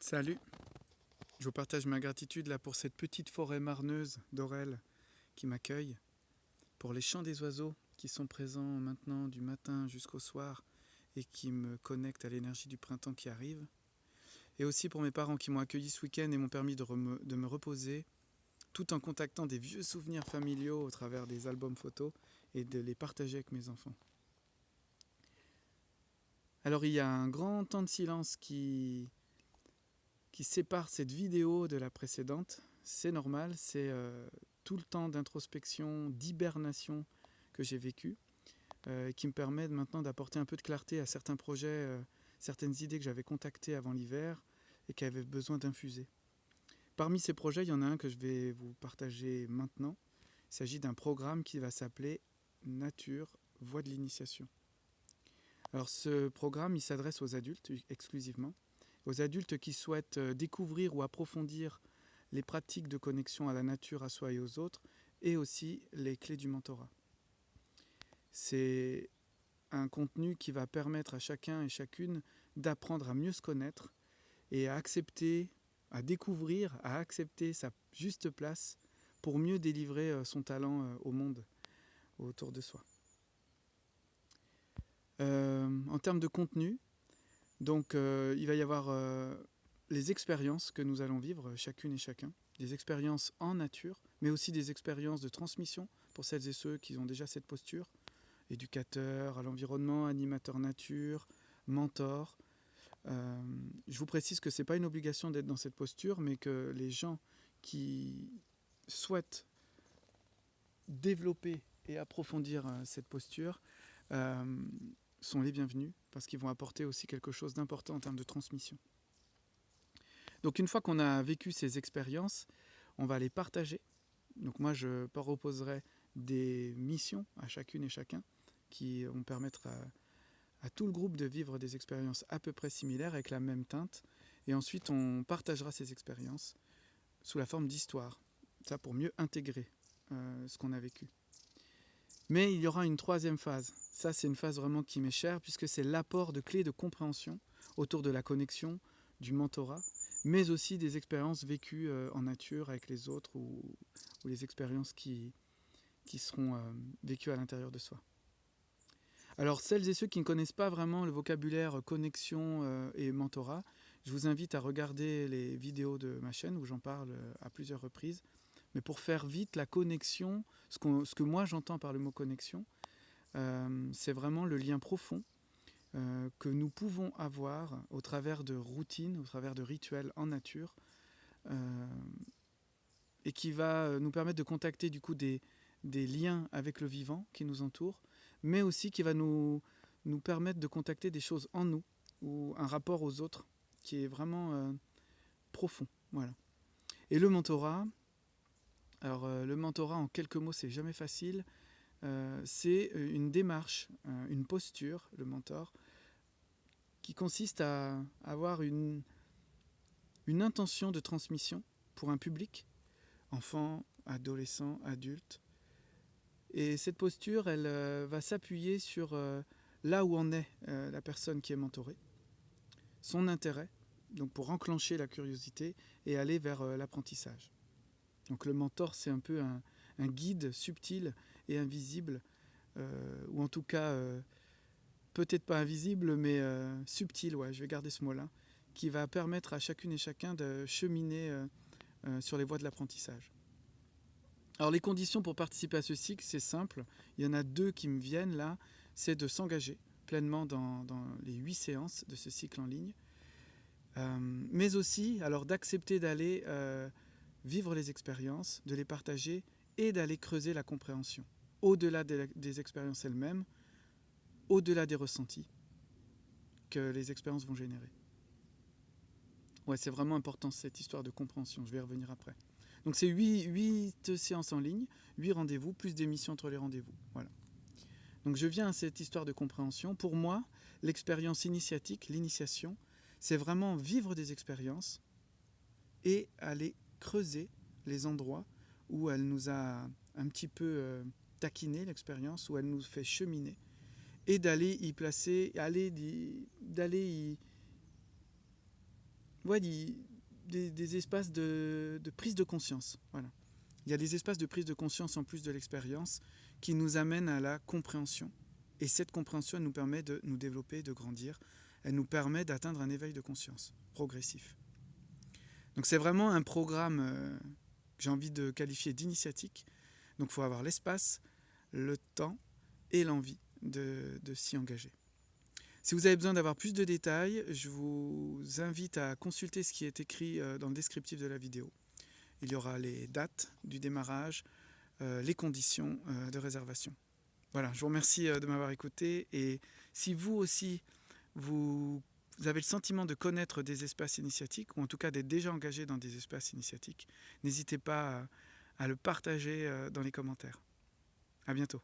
Salut, je vous partage ma gratitude là pour cette petite forêt marneuse d'Orel qui m'accueille, pour les chants des oiseaux qui sont présents maintenant du matin jusqu'au soir et qui me connectent à l'énergie du printemps qui arrive, et aussi pour mes parents qui m'ont accueilli ce week-end et m'ont permis de me reposer tout en contactant des vieux souvenirs familiaux au travers des albums photos et de les partager avec mes enfants. Alors il y a un grand temps de silence qui sépare cette vidéo de la précédente. C'est normal, c'est tout le temps d'introspection, d'hibernation que j'ai vécu, qui me permet maintenant d'apporter un peu de clarté à certains projets, certaines idées que j'avais contactées avant l'hiver et qui avaient besoin d'infuser. Parmi ces projets, il y en a un que je vais vous partager maintenant. Il s'agit d'un programme qui va s'appeler Nature, Voie de l'initiation. Alors ce programme, il s'adresse aux adultes exclusivement, aux adultes qui souhaitent découvrir ou approfondir les pratiques de connexion à la nature, à soi et aux autres, et aussi les clés du mentorat. C'est un contenu qui va permettre à chacun et chacune d'apprendre à mieux se connaître et à accepter, à découvrir, à accepter sa juste place pour mieux délivrer son talent au monde autour de soi. En termes de contenu, donc il va y avoir les expériences que nous allons vivre chacune et chacun, des expériences en nature, mais aussi des expériences de transmission pour celles et ceux qui ont déjà cette posture, éducateur à l'environnement, animateur nature, mentor. Je vous précise que ce n'est pas une obligation d'être dans cette posture, mais que les gens qui souhaitent développer et approfondir cette posture sont les bienvenus, parce qu'ils vont apporter aussi quelque chose d'important en termes de transmission. Donc une fois qu'on a vécu ces expériences, on va les partager. Donc moi je proposerai des missions à chacune et chacun qui vont permettre à tout le groupe de vivre des expériences à peu près similaires avec la même teinte. Et ensuite on partagera ces expériences sous la forme d'histoire. Ça pour mieux intégrer ce qu'on a vécu. Mais il y aura une troisième phase. Ça, c'est une phase vraiment qui m'est chère, puisque c'est l'apport de clés de compréhension autour de la connexion, du mentorat, mais aussi des expériences vécues en nature avec les autres ou les expériences qui seront vécues à l'intérieur de soi. Alors, celles et ceux qui ne connaissent pas vraiment le vocabulaire connexion et mentorat, je vous invite à regarder les vidéos de ma chaîne où j'en parle à plusieurs reprises. Mais pour faire vite, la connexion, ce que moi j'entends par le mot connexion, c'est vraiment le lien profond que nous pouvons avoir au travers de routines, au travers de rituels en nature, et qui va nous permettre de contacter du coup des liens avec le vivant qui nous entoure, mais aussi qui va nous permettre de contacter des choses en nous, ou un rapport aux autres qui est vraiment profond. Voilà. Et le mentorat, alors le mentorat en quelques mots c'est jamais facile, c'est une démarche, une posture, le mentor, qui consiste à avoir une intention de transmission pour un public, enfant, adolescent, adulte. Et cette posture, elle va s'appuyer sur là où en est la personne qui est mentorée, son intérêt, donc pour enclencher la curiosité et aller vers l'apprentissage. Donc le mentor, c'est un peu un guide subtil et invisible, ou en tout cas peut-être pas invisible, mais subtil, ouais, je vais garder ce mot-là, qui va permettre à chacune et chacun de cheminer sur les voies de l'apprentissage. Alors les conditions pour participer à ce cycle, c'est simple. Il y en a deux qui me viennent là. C'est de s'engager pleinement dans les 8 séances de ce cycle en ligne. Mais aussi alors d'accepter d'aller vivre les expériences, de les partager et d'aller creuser la compréhension. Au-delà des expériences elles-mêmes, au-delà des ressentis que les expériences vont générer. Ouais, c'est vraiment important cette histoire de compréhension, je vais y revenir après. Donc c'est 8 séances en ligne, 8 rendez-vous, plus des missions entre les rendez-vous. Voilà. Donc je viens à cette histoire de compréhension. Pour moi, l'expérience initiatique, l'initiation, c'est vraiment vivre des expériences et aller creuser les endroits où elle nous a un petit peu taquiné l'expérience, où elle nous fait cheminer, et d'aller y placer, d'aller ouais, des espaces de prise de conscience. Voilà. Il y a des espaces de prise de conscience en plus de l'expérience qui nous amènent à la compréhension. Et cette compréhension, elle nous permet de nous développer, de grandir. Elle nous permet d'atteindre un éveil de conscience progressif. Donc c'est vraiment un programme que j'ai envie de qualifier d'initiatique. Donc il faut avoir l'espace, le temps et l'envie de s'y engager. Si vous avez besoin d'avoir plus de détails, je vous invite à consulter ce qui est écrit dans le descriptif de la vidéo. Il y aura les dates du démarrage, les conditions de réservation. Voilà, je vous remercie de m'avoir écouté. Et si vous aussi, vous avez le sentiment de connaître des espaces initiatiques, ou en tout cas d'être déjà engagé dans des espaces initiatiques, n'hésitez pas à le partager dans les commentaires. À bientôt.